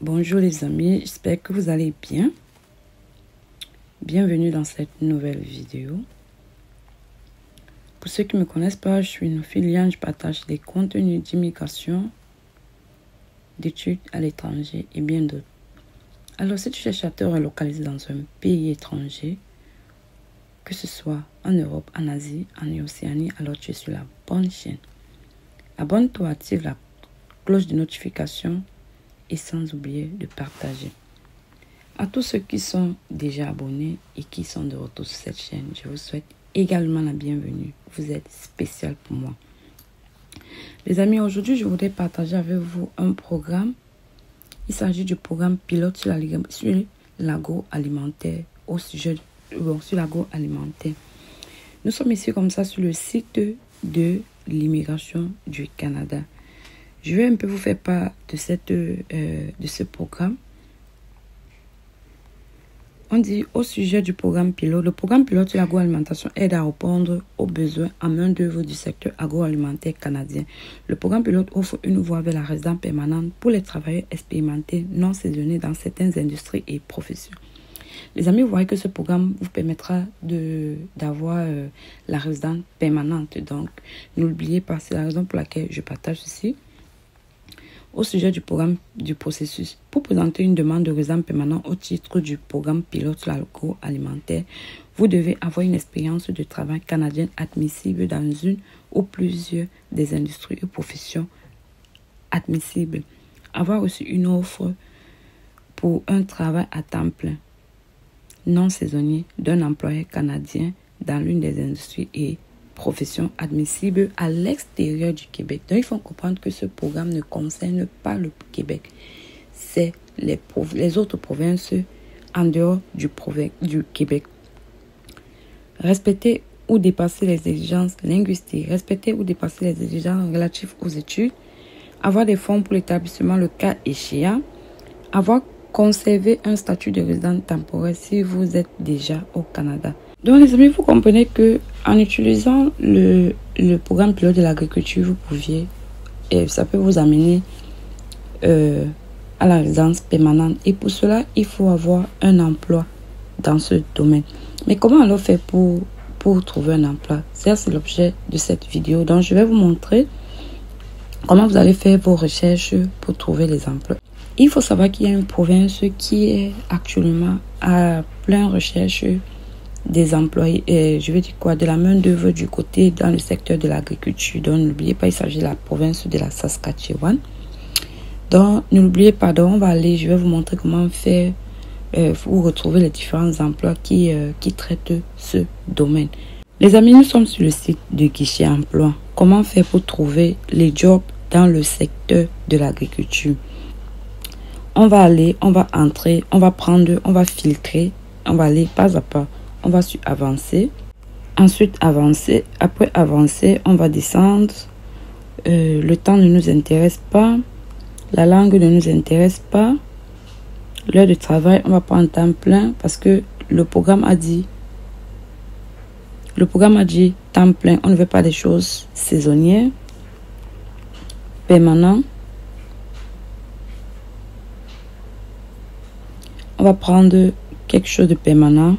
Bonjour les amis, j'espère que vous allez bien. Bienvenue dans cette nouvelle vidéo. Pour ceux qui ne me connaissent pas, je suis une Liliane, je partage des contenus d'immigration, d'études à l'étranger et bien d'autres. Alors si tu cherches à te relocaliser dans un pays étranger, que ce soit en Europe, en Asie, en Océanie, alors tu es sur la bonne chaîne. Abonne-toi, active la cloche de notification et sans oublier de partager. À tous ceux qui sont déjà abonnés et qui sont de retour sur cette chaîne, je vous souhaite également la bienvenue. Vous êtes spécial pour moi. Les amis, aujourd'hui, je voudrais partager avec vous un programme. Il s'agit du programme pilote sur l'agroalimentaire, sur l'agroalimentaire. Nous sommes ici comme ça sur le site de l'immigration du Canada. Je vais un peu vous faire part de ce programme. On dit au sujet du programme pilote. Le programme pilote sur l'agroalimentation aide à répondre aux besoins en main-d'œuvre du secteur agroalimentaire canadien. Le programme pilote offre une voie vers la résidence permanente pour les travailleurs expérimentés non saisonniers dans certaines industries et professions. Les amis, vous voyez que ce programme vous permettra d'avoir la résidence permanente. Donc, n'oubliez pas, c'est la raison pour laquelle je partage ceci. Au sujet du programme du processus, pour présenter une demande de résidence permanente au titre du programme pilote sur l'agroalimentaire, vous devez avoir une expérience de travail canadienne admissible dans une ou plusieurs des industries et professions admissibles. Avoir reçu une offre pour un travail à temps plein non saisonnier d'un employeur canadien dans l'une des industries et professions admissibles à l'extérieur du Québec. Donc, il faut comprendre que ce programme ne concerne pas le Québec. C'est les autres provinces en dehors du Québec. Respecter ou dépasser les exigences linguistiques. Respecter ou dépasser les exigences relatives aux études. Avoir des fonds pour l'établissement le cas échéant. Avoir conservé un statut de résident temporaire si vous êtes déjà au Canada. Donc les amis, vous comprenez que en utilisant le programme pilote de l'agriculture, vous pouviez, et ça peut vous amener à la résidence permanente. Et pour cela, il faut avoir un emploi dans ce domaine. Mais comment alors faire pour trouver un emploi? C'est l'objet de cette vidéo. Donc je vais vous montrer comment vous allez faire vos recherches pour trouver les emplois. Il faut savoir qu'il y a une province qui est actuellement à pleine recherche des employés, de la main-d'œuvre du côté dans le secteur de l'agriculture. Donc, n'oubliez pas, il s'agit de la province de la Saskatchewan. Donc, n'oubliez pas, je vais vous montrer comment faire pour retrouver les différents emplois qui traitent ce domaine. Les amis, nous sommes sur le site de Guichet Emploi. Comment faire pour trouver les jobs dans le secteur de l'agriculture? On va aller, on va entrer, on va filtrer, on va aller pas à pas. On va sur avancer. Ensuite avancer. Après avancer, on va descendre. Le temps ne nous intéresse pas. La langue ne nous intéresse pas. L'heure de travail, on va prendre temps plein parce que le programme a dit temps plein. On ne veut pas des choses saisonnières. Permanent. On va prendre quelque chose de permanent.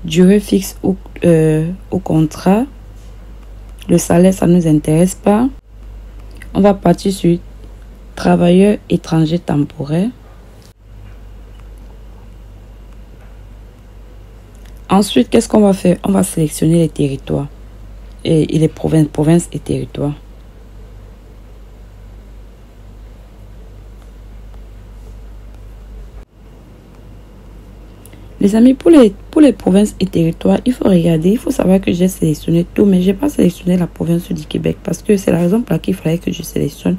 Durée fixe au contrat. Le salaire, ça ne nous intéresse pas. On va partir sur travailleurs étrangers temporaires. Ensuite, qu'est-ce qu'on va faire? On va sélectionner les territoires et les provinces et territoires. Les amis, pour les provinces et territoires, il faut regarder, il faut savoir que j'ai sélectionné tout, mais je n'ai pas sélectionné la province du Québec parce que c'est la raison pour laquelle il fallait que je sélectionne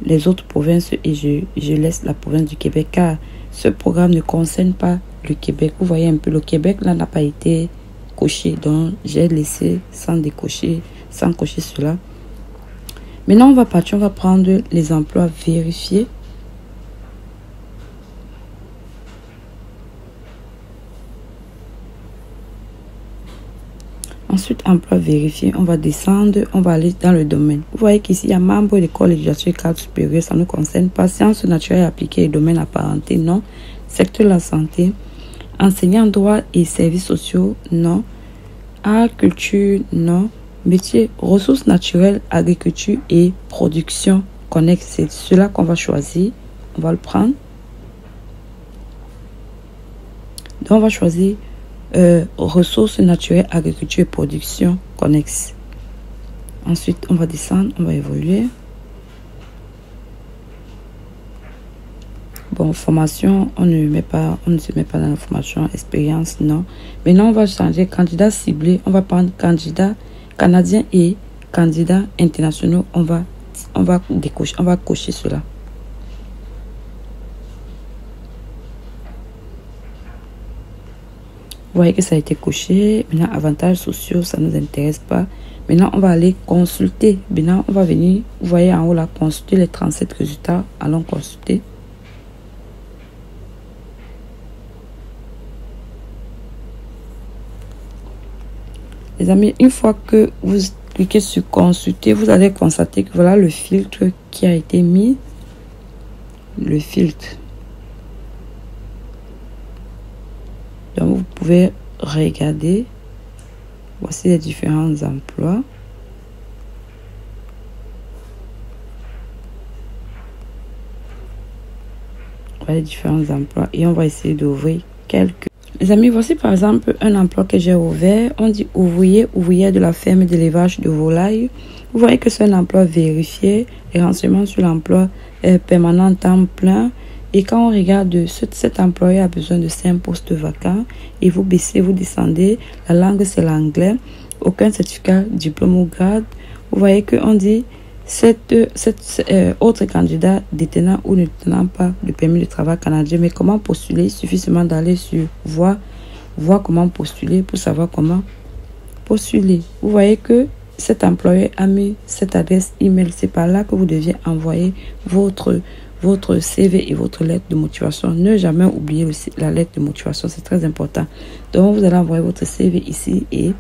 les autres provinces et je laisse la province du Québec car ce programme ne concerne pas le Québec. Vous voyez un peu, le Québec là n'a pas été coché, donc j'ai laissé sans cocher cela. Maintenant, on va partir, on va prendre les emplois vérifiés. Ensuite, emploi vérifié. On va descendre, on va aller dans le domaine. Vous voyez qu'ici, il y a membre de l'école législative cadre supérieur, ça ne nous concerne pas. Sciences naturelles appliquées et domaine apparenté, non. Secteur de la santé. Enseignant droit et services sociaux, non. Art, culture, non. Métier, ressources naturelles, agriculture et production connexe. C'est cela qu'on va choisir. On va le prendre. Donc, on va choisir ressources naturelles, agriculture et production connexe. Ensuite, on va descendre, on va évoluer. Bon, formation, on ne se met pas dans la formation, expérience, non. Maintenant, on va changer candidat ciblé. On va prendre candidat canadien et candidat internationaux. On va cocher cela. Vous voyez que ça a été coché. Maintenant, avantages sociaux, ça ne nous intéresse pas. Maintenant, on va aller consulter. Maintenant, on va venir, vous voyez en haut là, consulter les 37 résultats. Allons consulter. Les amis, une fois que vous cliquez sur consulter, vous allez constater que voilà le filtre qui a été mis. Le filtre. Donc, vous pouvez regarder. Voici les différents emplois. Voilà les différents emplois. Et on va essayer d'ouvrir quelques. Les amis, voici par exemple un emploi que j'ai ouvert. On dit ouvrier, ouvrière de la ferme d'élevage de volailles. Vous voyez que c'est un emploi vérifié. Les renseignements sur l'emploi est permanent temps plein. Et quand on regarde, cet employé a besoin de 5 postes vacants. Et vous baissez, vous descendez. La langue, c'est l'anglais. Aucun certificat, diplôme ou grade. Vous voyez qu'on dit cet autre candidat détenant ou ne détenant pas de permis de travail canadien. Mais comment postuler? Il suffit seulement d'aller sur voir comment postuler pour savoir comment postuler. Vous voyez que cet employé a mis cette adresse email. C'est par là que vous deviez envoyer votre CV et votre lettre de motivation. Ne jamais oublier la lettre de motivation, c'est très important. Donc, vous allez envoyer votre CV ici et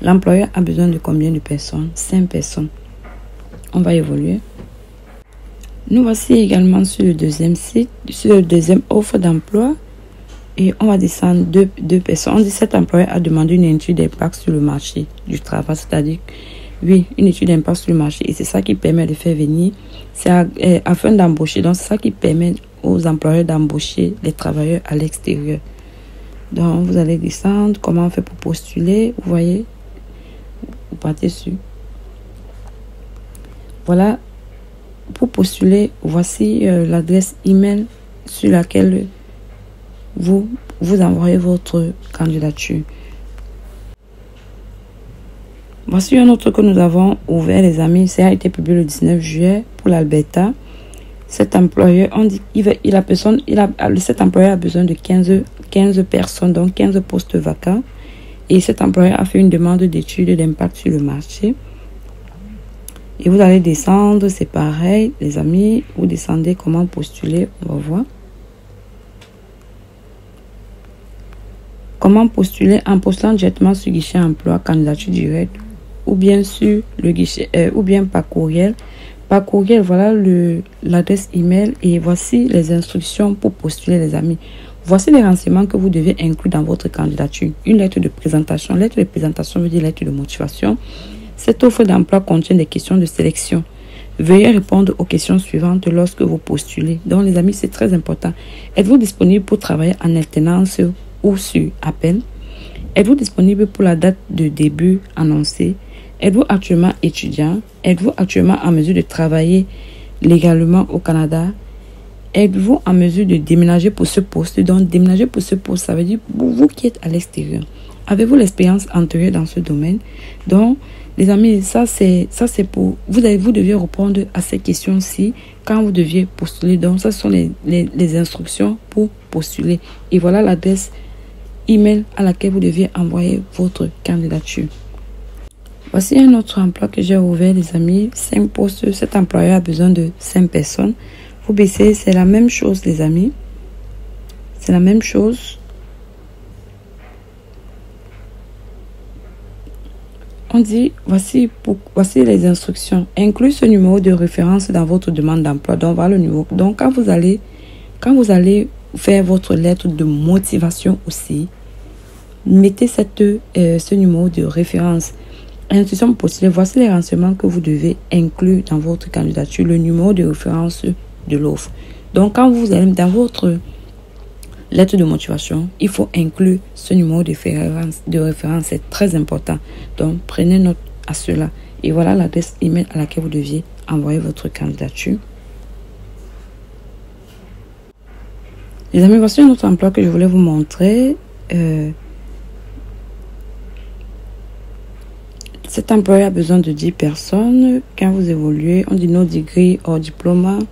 l'employeur a besoin de combien de personnes? 5 personnes. On va évoluer. Nous voici également sur le deuxième site, sur le deuxième offre d'emploi et on va descendre deux personnes. On dit cet employeur a demandé une étude d'impact sur le marché du travail, c'est-à-dire oui, une étude d'impact sur le marché et c'est ça qui permet de faire venir. C'est afin d'embaucher. Donc, c'est ça qui permet aux employeurs d'embaucher les travailleurs à l'extérieur. Donc, vous allez descendre. Comment on fait pour postuler? Vous voyez, vous partez sur. Voilà. Pour postuler, voici l'adresse email sur laquelle vous envoyez votre candidature. Voici un autre que nous avons ouvert, les amis. Ça a été publié le 19 juillet pour l'Alberta. Cet employeur, on dit, cet employeur a besoin de 15 personnes, donc 15 postes vacants. Et cet employeur a fait une demande d'étude d'impact sur le marché. Et vous allez descendre, c'est pareil, les amis. Vous descendez, comment postuler, on va voir. Comment postuler en postulant directement sur guichet emploi, candidature directe, ou bien sur le guichet, ou bien par courriel. Par courriel, voilà l'adresse email et voici les instructions pour postuler, les amis. Voici les renseignements que vous devez inclure dans votre candidature. Une lettre de présentation. Lettre de présentation veut dire lettre de motivation. Cette offre d'emploi contient des questions de sélection. Veuillez répondre aux questions suivantes lorsque vous postulez. Donc, les amis, c'est très important. Êtes-vous disponible pour travailler en alternance ou sur appel? Êtes-vous disponible pour la date de début annoncée? Êtes-vous actuellement étudiant? Êtes-vous actuellement en mesure de travailler légalement au Canada? Êtes-vous en mesure de déménager pour ce poste? Donc, déménager pour ce poste, ça veut dire vous qui êtes à l'extérieur. Avez-vous l'expérience antérieure dans ce domaine? Donc, les amis, ça c'est pour vous deviez répondre à ces questions-ci quand vous deviez postuler. Donc, ça sont les instructions pour postuler. Et voilà l'adresse email à laquelle vous deviez envoyer votre candidature. Voici un autre emploi que j'ai ouvert, les amis. 5 postes. Cet employeur a besoin de 5 personnes. Vous baissez, c'est la même chose, les amis. C'est la même chose. on dit, voici les instructions. Incluez ce numéro de référence dans votre demande d'emploi. Donc, voilà le numéro. Donc, quand vous allez faire votre lettre de motivation aussi, mettez ce numéro de référence. Instruction pour postuler. Voici les renseignements que vous devez inclure dans votre candidature, le numéro de référence de l'offre. Donc, quand vous allez dans votre lettre de motivation, il faut inclure ce numéro de référence. C'est très important. Donc, prenez note à cela. Et voilà l'adresse email à laquelle vous deviez envoyer votre candidature. Les amis, voici un autre emploi que je voulais vous montrer. Cet employeur a besoin de 10 personnes. Quand vous évoluez, on dit no degree or diplôme.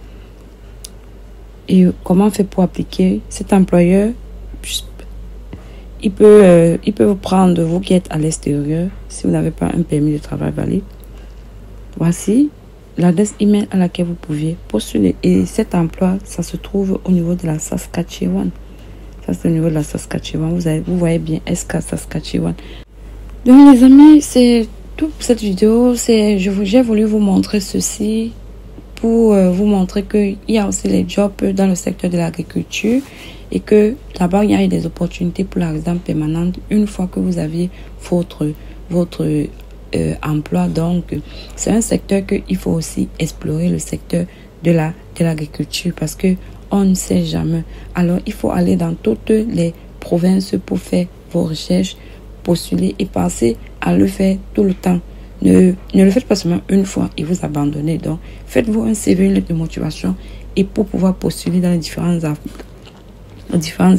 Et comment on fait pour appliquer? Cet employeur, il peut vous prendre, vous qui êtes à l'extérieur, si vous n'avez pas un permis de travail valide. Voici l'adresse email à laquelle vous pouviez postuler. Et cet emploi, ça se trouve au niveau de la Saskatchewan. Ça, c'est au niveau de la Saskatchewan. Vous voyez bien SK Saskatchewan. Donc, les amis, c'est tout pour cette vidéo. J'ai voulu vous montrer ceci pour vous montrer qu'il y a aussi les jobs dans le secteur de l'agriculture et que là-bas, il y a des opportunités pour la résidence permanente une fois que vous aviez votre emploi. Donc, c'est un secteur qu'il faut aussi explorer, le secteur de l'agriculture, parce que on ne sait jamais. Alors, il faut aller dans toutes les provinces pour faire vos recherches, postuler et penser à le faire tout le temps. Ne le faites pas seulement une fois et vous abandonnez. Donc, faites-vous un CV, une lettre de motivation et pour pouvoir postuler dans les différents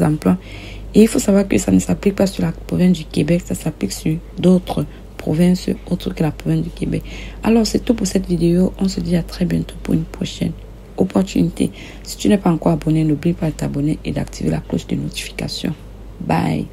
emplois. Et il faut savoir que ça ne s'applique pas sur la province du Québec, ça s'applique sur d'autres provinces autres que la province du Québec. Alors, c'est tout pour cette vidéo. On se dit à très bientôt pour une prochaine opportunité. Si tu n'es pas encore abonné, n'oublie pas de t'abonner et d'activer la cloche de notification. Bye.